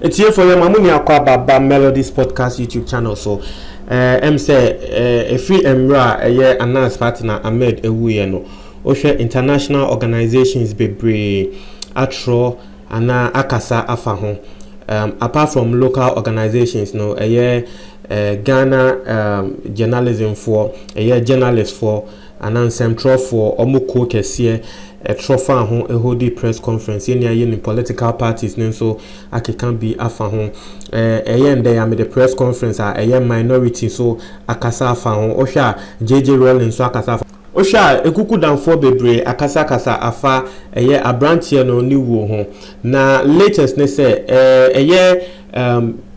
It's here for your mamuni akwa baba Melodies podcast YouTube channel. So say a free emra a year announced partner Ahmed Ewuyeno. Oshe international organizations bebre atro ana akasa afaho. Apart from local organizations, no a year Ghana journalism for a year journalists for and central for omuko kesiye a trofa ho a hodi press conference in political parties so I can be afa ho a yen they am the press conference a yen minority so akasa afa ho osha JJ Rolling so akasa osha ekuku dan for bebre akasa kasa afa a year abrantie no ni wo ho na latest ne say a year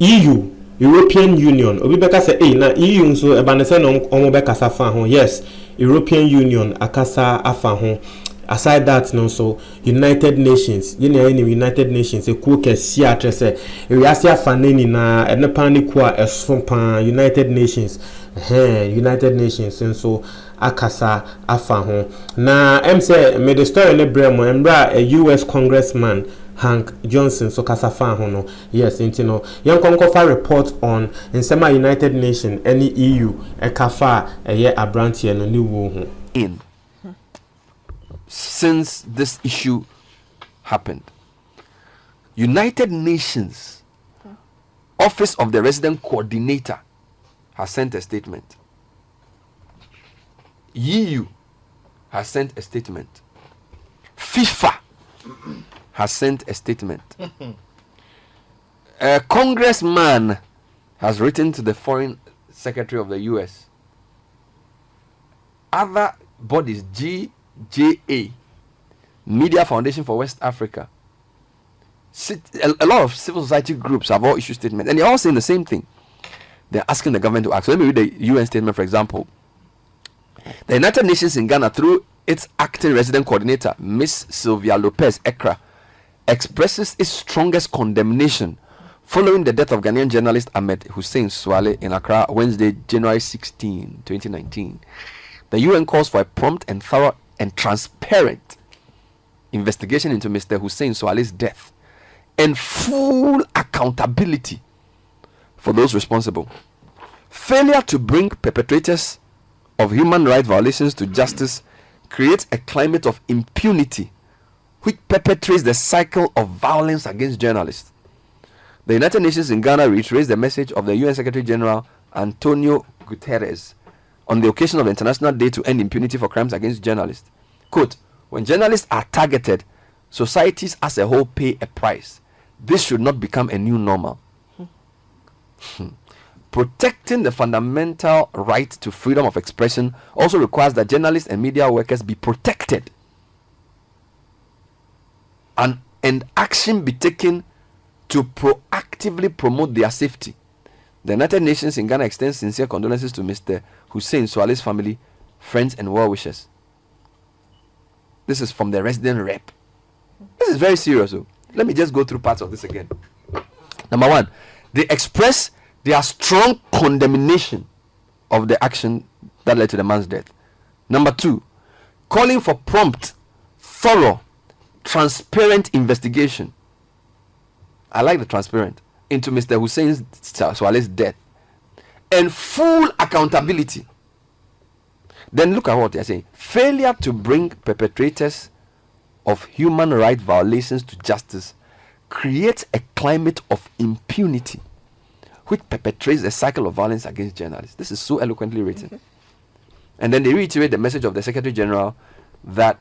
EU European Union obi beka say na EU nso eba ne say no omo beka sa fa ho yes European Union akasa afa ho aside that no so United Nations United Nations e ku kesi atrese e wiase afa nani na ene pan ku a eso pan United Nations United Nations so akasa afa ho na say me the story ne bremo embra a US congressman Hank Johnson so kasafa ho no yes intino yan konkofa report on nsema United Nations any EU e kafa eye abrantie no ni wo ho in since this issue happened. United Nations Office of the Resident Coordinator has sent a statement. EU has sent a statement. FIFA has sent a statement. A congressman has written to the foreign secretary of the US. Other bodies, GJA, Media Foundation for West Africa, a lot of civil society groups have all issued statements, and they're all saying the same thing. They're asking the government to act. So let me read the UN statement, for example. The United Nations in Ghana, through its acting resident coordinator, Miss Sylvia Lopez Ekra, expresses its strongest condemnation following the death of Ghanaian journalist Ahmed Hussein Swale in Accra Wednesday, January 16, 2019. The UN calls for a prompt and thorough and transparent investigation into Mr. Hussein Swale's death and full accountability for those responsible. Failure to bring perpetrators of human rights violations to justice creates a climate of impunity which perpetrates the cycle of violence against journalists. The United Nations in Ghana reiterates the message of the UN Secretary General Antonio Guterres on the occasion of the International Day to End Impunity for Crimes Against Journalists. Quote, when journalists are targeted, societies as a whole pay a price. This should not become a new normal. Protecting the fundamental right to freedom of expression also requires that journalists and media workers be protected and action be taken to proactively promote their safety. The United Nations in Ghana extends sincere condolences to Mr. Hussein Swale's family, friends, and well-wishers. This is from the resident rep. This is very serious. So let me just go through parts of this again. Number one, they express their strong condemnation of the action that led to the man's death. Number two, calling for prompt, thorough, transparent investigation. I like the transparent into Mr. Hussein Swale's death and full accountability. Then look at what they're saying. Failure to bring perpetrators of human rights violations to justice creates a climate of impunity which perpetrates a cycle of violence against journalists. This is so eloquently written. And then they reiterate the message of the Secretary General that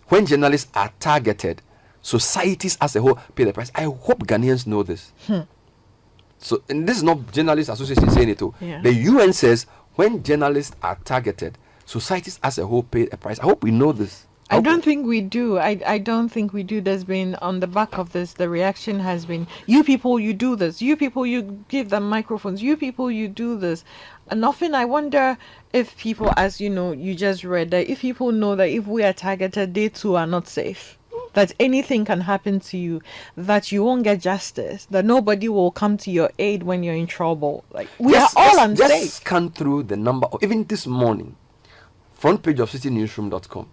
when journalists are targeted, societies as a whole pay the price. I hope Ghanaians know this. So, and this is not Journalists Association saying it too. Yeah. The UN says when journalists are targeted, societies as a whole pay a price. I hope we know this. I don't think we do. I don't think we do. There's been, on the back of this, the reaction has been, you people, you do this. You people, you give them microphones. You people, you do this. And often I wonder if people, as you know, you just read that, if people know that if we are targeted, they too are not safe. That anything can happen to you, that you won't get justice, that nobody will come to your aid when you're in trouble. Like, we are all unsafe. Just scan through the number, even this morning, front page of citynewsroom.com.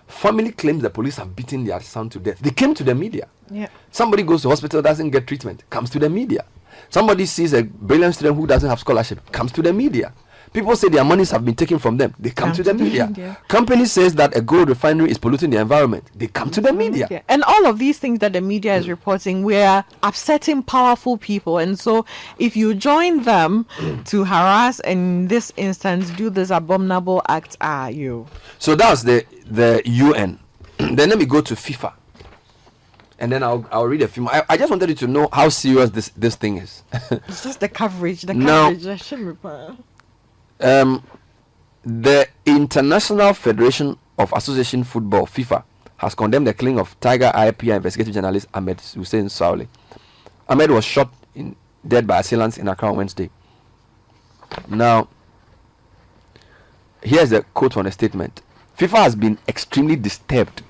Family claims the police have beaten their son to death. They came to the media. Yeah. Somebody goes to hospital, doesn't get treatment, comes to the media. Somebody sees a brilliant student who doesn't have scholarship, comes to the media. People say their monies have been taken from them. They come to the media. Company says that a gold refinery is polluting the environment. They come to the media. And all of these things that the media is reporting, we are upsetting powerful people. And so if you join them to harass and in this instance do this abominable act, are you? So that's the UN. Then let me go to FIFA. And then I'll read a few more. I just wanted you to know how serious this thing is. It's just the coverage. Now, I shouldn't reply. The International Federation of Association Football, FIFA, has condemned the killing of Tiger IPR investigative journalist Ahmed Hussein Saule. Ahmed was shot dead by assailants in Accra on Wednesday. Now, here's a quote from the statement. FIFA has been extremely disturbed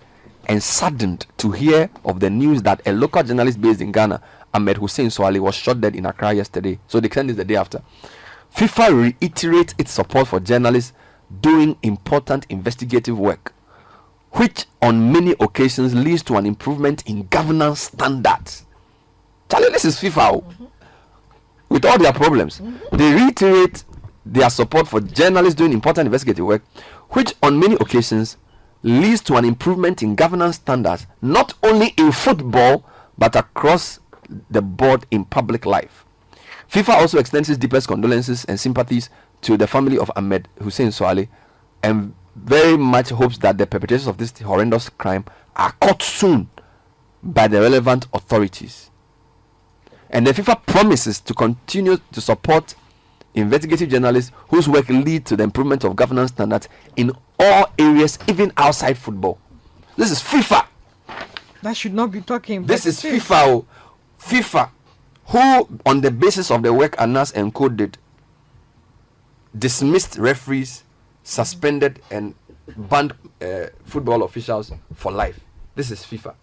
and saddened to hear of the news that a local journalist based in Ghana, Ahmed Hussein Saule, was shot dead in Accra yesterday. So they sent this the day after. FIFA reiterates its support for journalists doing important investigative work, which on many occasions leads to an improvement in governance standards. Charlie, this is FIFA. With all their problems, they reiterate their support for journalists doing important investigative work, which on many occasions leads to an improvement in governance standards, not only in football, but across the board in public life. FIFA also extends its deepest condolences and sympathies to the family of Ahmed Hussein Saule and very much hopes that the perpetrators of this horrendous crime are caught soon by the relevant authorities. And the FIFA promises to continue to support investigative journalists whose work leads to the improvement of governance standards in all areas, even outside football. This is FIFA. That should not be talking. This is FIFA. FIFA, who on the basis of the work Anas and Co did, dismissed referees, suspended and banned football officials for life. This is FIFA.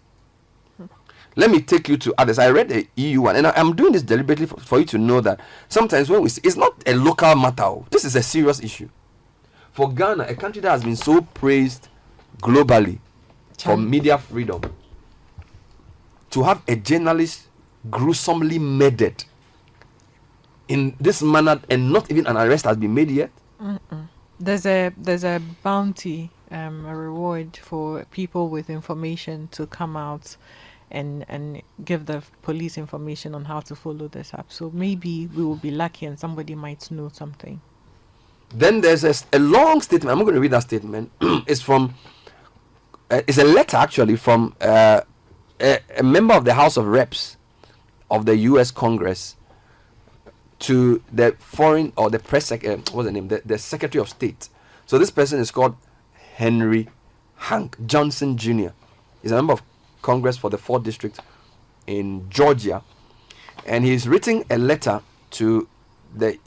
Let me take you to others. I read the EU one, and I'm doing this deliberately for you to know that sometimes when we see, it's not a local matter. This is a serious issue. For Ghana, a country that has been so praised globally for media freedom, to have a journalist gruesomely murdered in this manner and not even an arrest has been made yet. There's a bounty, a reward for people with information to come out and give the police information on how to follow this up. So maybe we will be lucky and somebody might know something. Then there's a long statement. I'm not going to read that statement. It's from it's a letter actually from a member of the House of Reps of the U.S. Congress to the foreign or the press what's the name, the Secretary of State. So this person is called Henry Hank Johnson Jr. He's a member of Congress for the 4th District in Georgia, and he's written a letter to the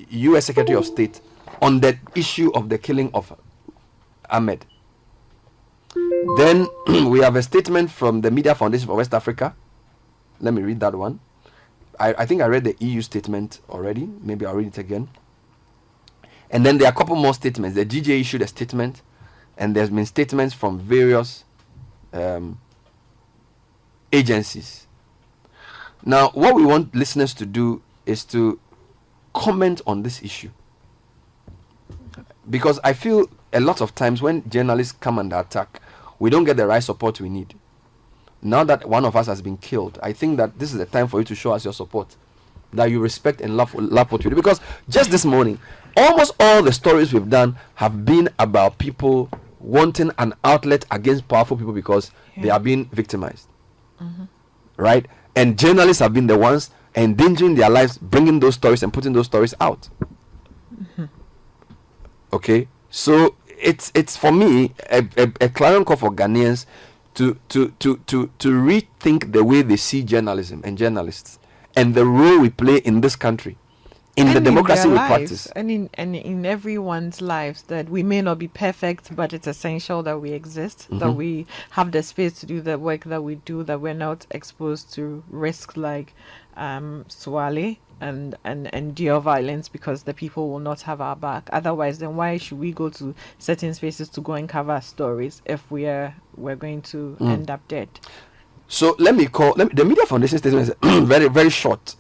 U.S. Secretary of State on the issue of the killing of Ahmed. Then we have a statement from the Media Foundation for West Africa. Let me read that one. I think I read the EU statement already. Maybe I'll read it again. And then there are a couple more statements. The GJ issued a statement, and there's been statements from various agencies. Now, what we want listeners to do is to comment on this issue, because I feel a lot of times when journalists come under attack, we don't get the right support we need. Now that one of us has been killed, I think that this is the time for you to show us your support, that you respect and love what you do. Because just this morning, almost all the stories we've done have been about people wanting an outlet against powerful people because they are being victimized. Right? And journalists have been the ones endangering their lives, bringing those stories and putting those stories out. Okay? So it's for me a clarion call for Ghanaians to rethink the way they see journalism and journalists and the role we play in this country, in the democracy we practice, and in everyone's lives, that we may not be perfect, but it's essential that we exist, that we have the space to do the work that we do, that we're not exposed to risks like Swale and endure violence because the people will not have our back. Otherwise, then why should we go to certain spaces to go and cover stories if we're going to end up dead? So the Media Foundation statement is very, very short.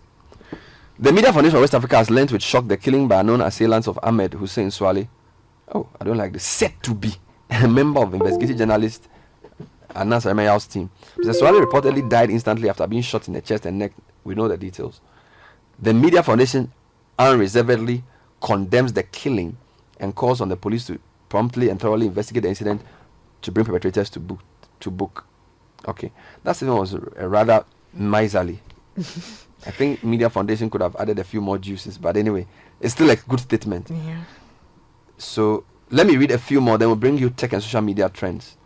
The Media Foundation of West Africa has learnt with shock the killing by unknown assailants of Ahmed Hussein Swale. Oh, I don't like this. Said to be a member of investigative journalist Anas Remaya's team. Mr. Swale reportedly died instantly after being shot in the chest and neck. We know the details. The Media Foundation unreservedly condemns the killing and calls on the police to promptly and thoroughly investigate the incident to bring perpetrators to book. Okay, that statement was rather miserly. I think Media Foundation could have added a few more juices, but anyway, it's still a good statement. Yeah. So let me read a few more, then we'll bring you tech and social media trends.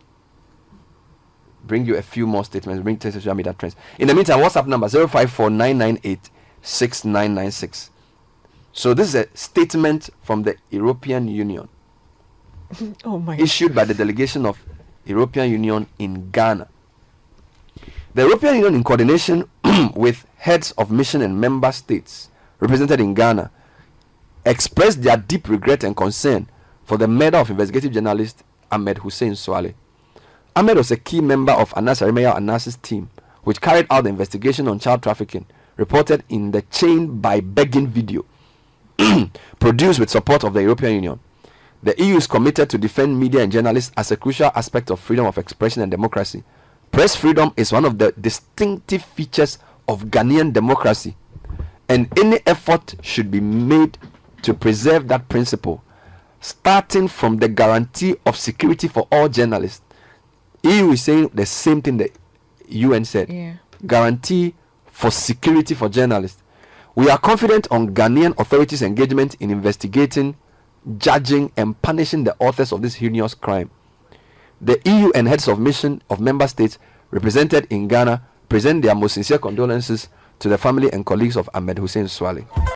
Bring you a few more statements, bring tech and social media trends. In the meantime, WhatsApp number 054-998-6996. So this is a statement from the European Union. Oh my. Issued by the delegation of European Union in Ghana. The European Union, in coordination with heads of mission and member states represented in Ghana, expressed their deep regret and concern for the murder of investigative journalist Ahmed Hussein Swale. Ahmed was a key member of Anas Arimaya Anas's team, which carried out the investigation on child trafficking, reported in the Chain by Begging video, produced with support of the European Union. The EU is committed to defend media and journalists as a crucial aspect of freedom of expression and democracy. Press freedom is one of the distinctive features of Ghanaian democracy, and any effort should be made to preserve that principle, starting from the guarantee of security for all journalists. EU is saying the same thing the UN said. Yeah. Guarantee for security for journalists. We are confident on Ghanaian authorities' engagement in investigating, judging, and punishing the authors of this heinous crime. The EU and heads of mission of member states represented in Ghana present their most sincere condolences to the family and colleagues of Ahmed Hussein Swale.